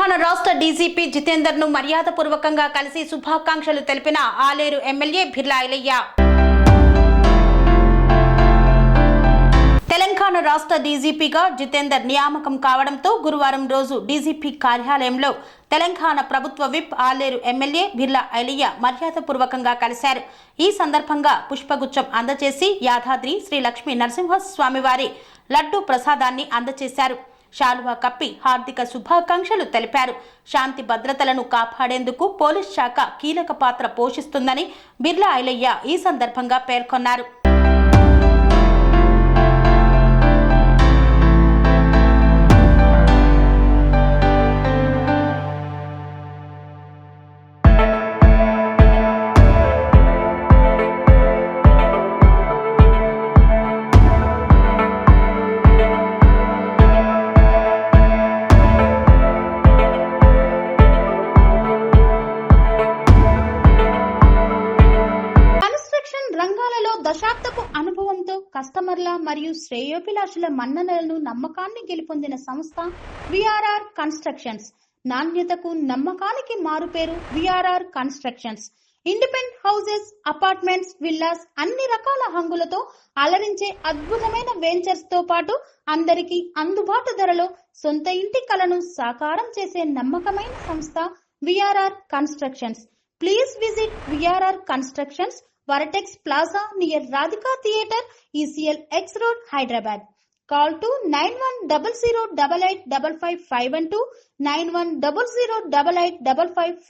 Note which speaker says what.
Speaker 1: తెలంగాణ రాష్ట్ర డీజీపీ జితేందర్ ను మర్యాదపూర్వకంగా కలిసి శుభాకాంక్షలు తెలిపిన ఆలేరు ఎమ్మెల్యే బిర్లా ఐలయ్య. తెలంగాణ రాష్ట్ర డీజీపీగా జితేందర్ నియామకం కావడంతో గురువారం రోజు డీజీపీ కార్యాలయంలో తెలంగాణ ప్రభుత్వ విప్ ఆలేరు ఎమ్మెల్యే బిర్లా ఐలయ్య మర్యాదపూర్వకంగా కలిశారు. ఈ సందర్భంగా పుష్పగుచ్చం అందజేసి యాదాద్రి శ్రీ లక్ష్మీ నరసింహస్వామివారి లడ్డూ ప్రసాదాన్ని అందజేశారు. శాలువా కప్పి హార్దిక శుభాకాంక్షలు తెలిపారు. శాంతి భద్రతలను కాపాడేందుకు పోలీస్ శాఖ కీలక పాత్ర పోషిస్తుందని బిర్లా ఐలయ్య ఈ సందర్భంగా పేర్కొన్నారు.
Speaker 2: రంగాలలో దశాబ్దపు అనుభవంతో కస్టమర్ల మరియు శ్రేయోభిలాషుల మన్ననలను నమ్మకాన్ని గెలుపొందిన సంస్థ విఆర్ఆర్ కన్స్ట్రక్షన్స్. నాణ్యతకు నమ్మకానికి మారుపేరు VRR constructions. Independent houses, apartments, villas అన్ని రకాల హంగులతో అలరించే అద్భుతమైన వెంచర్స్ తో పాటు అందరికీ అందుబాటు ధరలో సొంత ఇంటి కలను సాకారం చేసే నమ్మకమైన సంస్థ VRR constructions. Please visit VRR constructions, Varatex Plaza near Radhika Theatre, ECL X Road, Hyderabad. Call to 9100885551 9100885559.